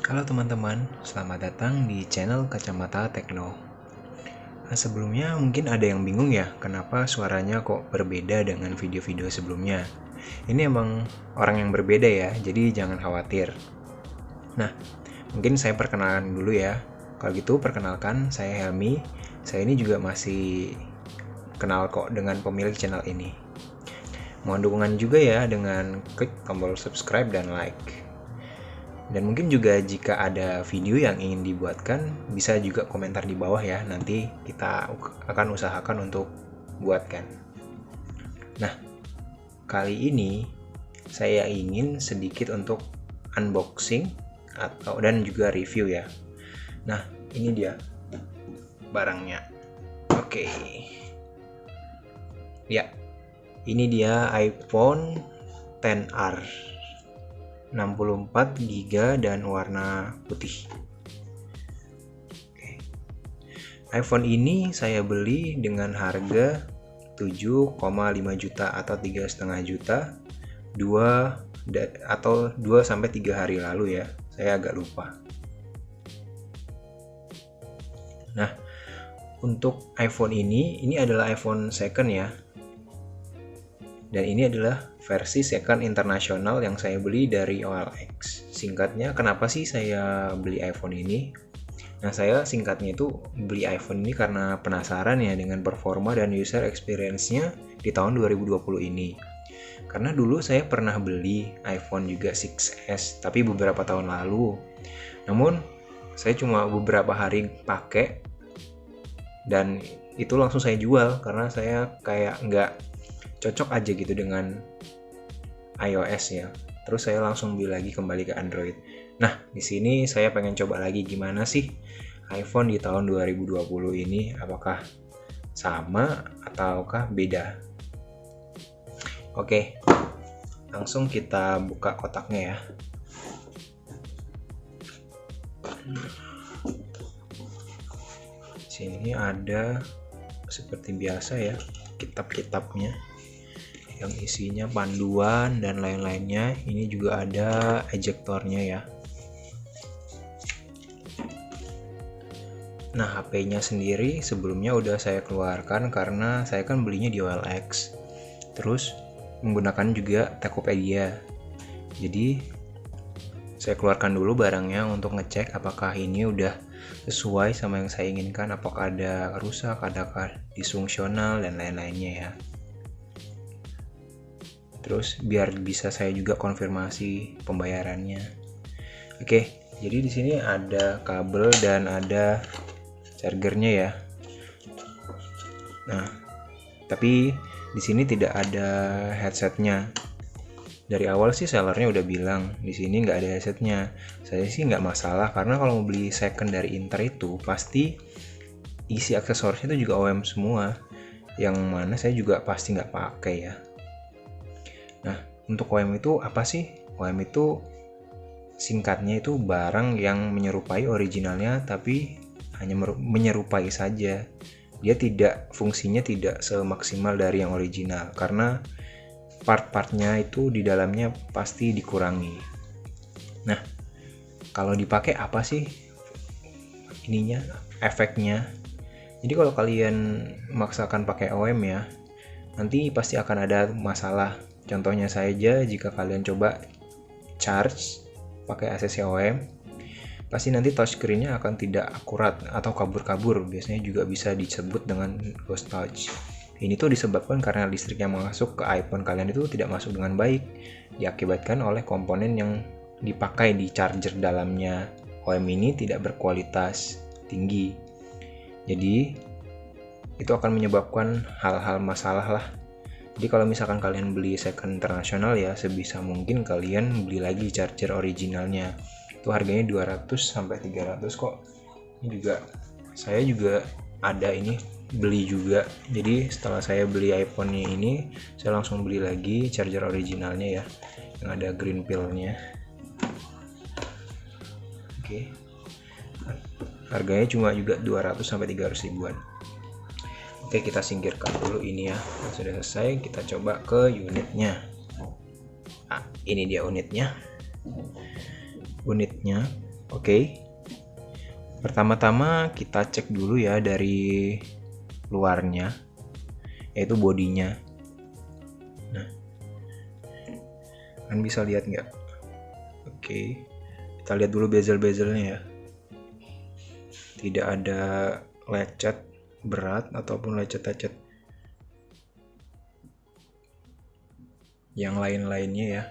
Halo teman-teman, selamat datang di channel Kacamata Tekno. Sebelumnya mungkin ada yang bingung ya, kenapa suaranya kok berbeda dengan video-video sebelumnya. Ini emang orang yang berbeda ya, jadi jangan khawatir. Nah, mungkin saya perkenalkan dulu ya. Kalau gitu perkenalkan, saya Helmi. Saya ini juga masih kenal kok dengan pemilik channel ini. Mohon dukungan juga ya dengan klik tombol subscribe dan like. Dan mungkin juga jika ada video yang ingin dibuatkan, bisa juga komentar di bawah ya. Nanti kita akan usahakan untuk buatkan. Nah, kali ini saya ingin sedikit untuk unboxing dan juga review ya. Nah, ini dia barangnya. Oke. Ya, ini dia iPhone XR. 64 GB dan warna putih. Oke. iPhone ini saya beli dengan harga 7,5 juta atau 3,5 juta 2 sampai 3 hari lalu ya. Saya agak lupa. Nah, untuk iPhone ini adalah iPhone second ya. Dan ini adalah versi second internasional yang saya beli dari OLX. Singkatnya, kenapa sih saya beli iPhone ini? Nah, saya singkatnya itu beli iPhone ini karena penasaran ya dengan performa dan user experience-nya di tahun 2020 ini. Karena dulu saya pernah beli iPhone juga 6s, tapi beberapa tahun lalu. Namun, saya cuma beberapa hari pakai dan itu langsung saya jual karena saya kayak nggak cocok aja gitu dengan iOS ya. Terus saya langsung beli lagi kembali ke Android. Nah, di sini saya pengen coba lagi gimana sih iPhone di tahun 2020 ini, apakah sama ataukah beda. Oke, langsung kita buka kotaknya ya. Sini ada seperti biasa ya, kitab-kitabnya yang isinya panduan dan lain-lainnya. Ini juga ada ejektornya ya. Nah, HP-nya sendiri sebelumnya udah saya keluarkan karena saya kan belinya di OLX. Terus menggunakan juga Tokopedia. Jadi saya keluarkan dulu barangnya untuk ngecek apakah ini udah sesuai sama yang saya inginkan, apakah ada rusak, adakah disfungsional dan lain-lainnya ya. Terus biar bisa saya juga konfirmasi pembayarannya. Oke, jadi di sini ada kabel dan ada chargernya ya. Nah, tapi di sini tidak ada headsetnya. Dari awal sih sellernya udah bilang di sini nggak ada headsetnya. Saya sih nggak masalah karena kalau mau beli second dari Inter itu pasti isi aksesorisnya itu juga OEM semua. Yang mana saya juga pasti nggak pakai ya. Nah, untuk OEM itu apa sih? OEM itu singkatnya itu barang yang menyerupai originalnya tapi hanya menyerupai saja. Dia fungsinya tidak semaksimal dari yang original karena part-partnya itu di dalamnya pasti dikurangi. Nah, kalau dipakai apa sih ininya, efeknya? Jadi kalau kalian memaksakan pakai OEM ya, nanti pasti akan ada masalah. Contohnya saja jika kalian coba charge pakai ACC OEM, pasti nanti touchscreen-nya akan tidak akurat atau kabur-kabur. Biasanya juga bisa disebut dengan ghost touch. Ini tuh disebabkan karena listrik yang masuk ke iPhone kalian itu tidak masuk dengan baik, diakibatkan oleh komponen yang dipakai di charger dalamnya OEM ini tidak berkualitas tinggi. Jadi itu akan menyebabkan hal-hal masalah lah. Jadi kalau misalkan kalian beli second internasional ya, sebisa mungkin kalian beli lagi charger originalnya. Itu harganya 200 sampai 300 kok. Ini juga saya juga ada ini beli juga. Jadi setelah saya beli iPhone-nya ini, saya langsung beli lagi charger originalnya ya, yang ada green pill-nya. Oke. Harganya cuma juga 200 sampai 300 ribuan. Oke, kita singkirkan dulu ini ya. Sudah selesai, kita coba ke unitnya. Nah, ini dia unitnya. Oke. Pertama-tama kita cek dulu ya dari luarnya, yaitu bodinya. Nah, kan bisa lihat nggak? Oke, kita lihat dulu bezel-bezelnya ya. Tidak ada lecet berat ataupun lecet-lecet yang lain-lainnya ya.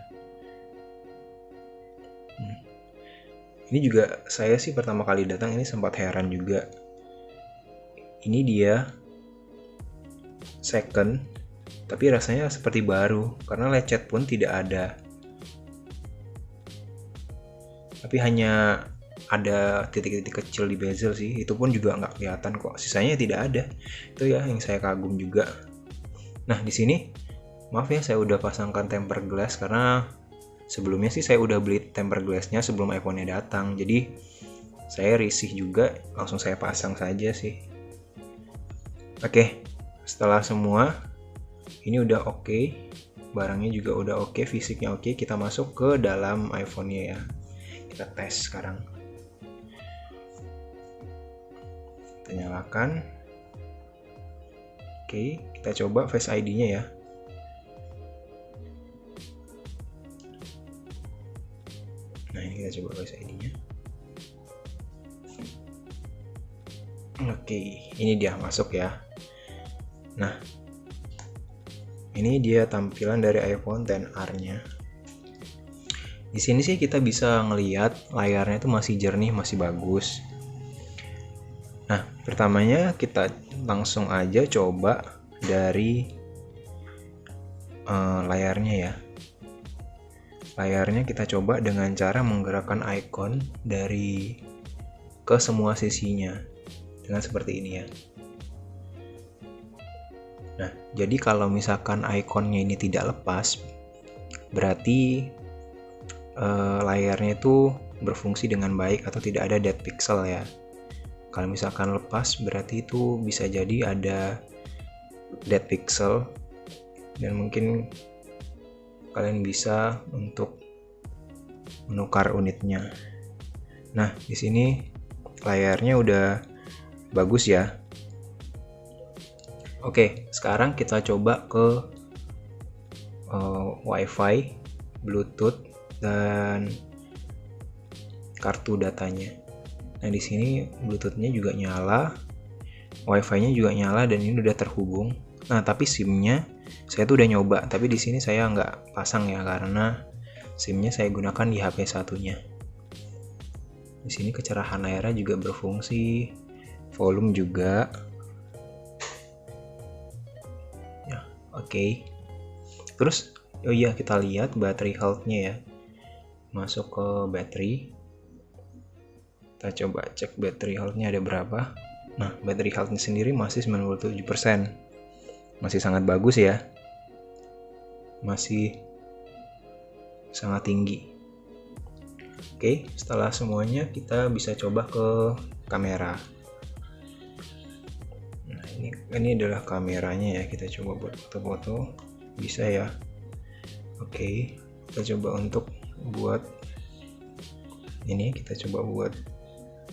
Ini juga saya sih pertama kali datang ini sempat heran juga. Ini dia second, tapi rasanya seperti baru karena lecet pun tidak ada. Tapi hanya ada titik-titik kecil di bezel sih, itu pun juga nggak kelihatan kok. Sisanya tidak ada. Itu ya yang saya kagum juga. Nah di sini, maaf ya saya udah pasangkan tempered glass karena sebelumnya sih saya udah beli tempered glassnya sebelum iPhone-nya datang. Jadi saya risih juga, langsung saya pasang saja sih. Oke, setelah semua ini udah oke, barangnya juga udah oke, fisiknya oke, kita masuk ke dalam iPhone-nya ya. Kita tes sekarang. Kita nyalakan. Oke, kita coba Face ID-nya ya. Nah, ini kita coba Face ID-nya. Oke, ini dia masuk ya. Nah, ini dia tampilan dari iPhone XR-nya. Di sini sih kita bisa ngelihat layarnya itu masih jernih, masih bagus. Nah, pertamanya kita langsung aja coba dari layarnya ya. Layarnya kita coba dengan cara menggerakkan icon dari ke semua sisinya dengan seperti ini ya. Nah, jadi kalau misalkan ikonnya ini tidak lepas, berarti layarnya itu berfungsi dengan baik atau tidak ada dead pixel ya. Kalau misalkan lepas, berarti itu bisa jadi ada dead pixel dan mungkin kalian bisa untuk menukar unitnya. Nah, di sini layarnya udah bagus ya. Oke, sekarang kita coba ke WiFi, Bluetooth, dan kartu datanya. Nah, di sini Bluetooth-nya juga nyala, WiFi-nya juga nyala, dan ini udah terhubung. Nah, tapi SIM-nya saya tuh udah nyoba, tapi di sini saya nggak pasang ya karena SIM-nya saya gunakan di HP satunya. Di sini kecerahan layarnya juga berfungsi, volume juga. Ya, oke. Terus, oh iya kita lihat battery health-nya ya. Masuk ke battery. Kita coba cek battery health-nya ada berapa. Nah, battery health-nya sendiri masih 97%. Masih sangat bagus ya. Masih sangat tinggi. Oke, setelah semuanya kita bisa coba ke kamera. Nah, ini adalah kameranya ya. Kita coba buat foto-foto. Bisa ya. Oke, kita coba untuk buat ini, kita coba buat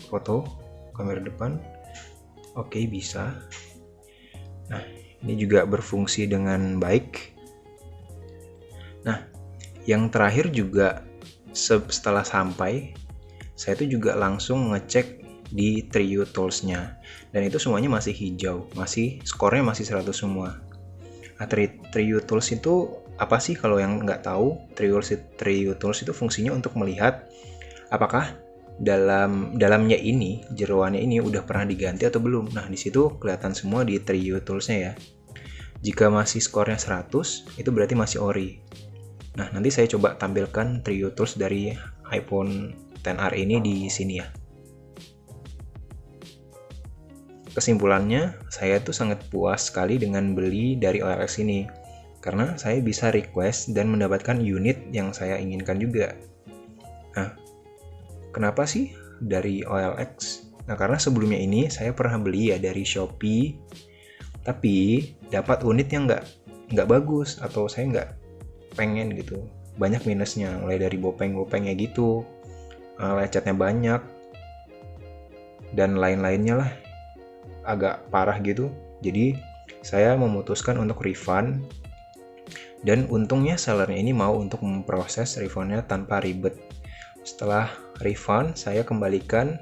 foto kamera depan. Oke, bisa. Nah, ini juga berfungsi dengan baik. Nah, yang terakhir juga setelah sampai, saya tuh juga langsung ngecek di Trio Tools-nya. Dan itu semuanya masih hijau, skornya masih 100 semua. Nah, Trio Tools itu apa sih? Kalau yang nggak tahu, Trio Tools itu fungsinya untuk melihat apakah dalamnya ini, jeroannya ini udah pernah diganti atau belum. Nah, di situ kelihatan semua di Trio Tools-nya ya. Jika masih skornya 100, itu berarti masih ori. Nah, nanti saya coba tampilkan Trio Tools dari iPhone XR ini di sini ya. Kesimpulannya, saya tuh sangat puas sekali dengan beli dari OLX ini. Karena saya bisa request dan mendapatkan unit yang saya inginkan juga. Nah, kenapa sih dari OLX? Nah, karena sebelumnya ini saya pernah beli ya dari Shopee, tapi dapat unit yang nggak bagus atau saya nggak pengen gitu. Banyak minusnya, mulai dari bopeng-bopengnya gitu. lecetnya banyak dan lain-lainnya lah, agak parah gitu. Jadi saya memutuskan untuk refund, dan untungnya sellernya ini mau untuk memproses refundnya tanpa ribet. Setelah refund, saya kembalikan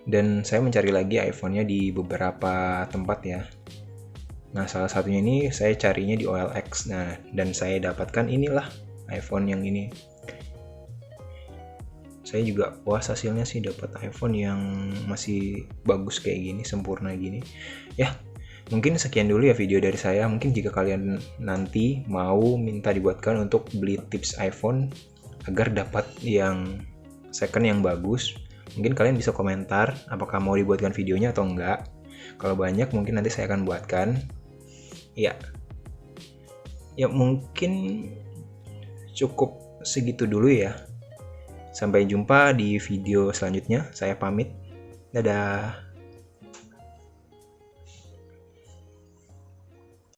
dan saya mencari lagi iPhone-nya di beberapa tempat ya. Nah, salah satunya ini saya carinya di OLX. Nah, dan saya dapatkan inilah iPhone yang ini. Saya juga puas hasilnya sih, dapat iPhone yang masih bagus kayak gini, sempurna gini. Ya, mungkin sekian dulu ya video dari saya. Mungkin jika kalian nanti mau minta dibuatkan untuk beli tips iPhone agar dapat yang second yang bagus, mungkin kalian bisa komentar apakah mau dibuatkan videonya atau enggak. Kalau banyak mungkin nanti saya akan buatkan. Ya mungkin cukup segitu dulu ya. Sampai jumpa di video selanjutnya. Saya pamit. Dadah.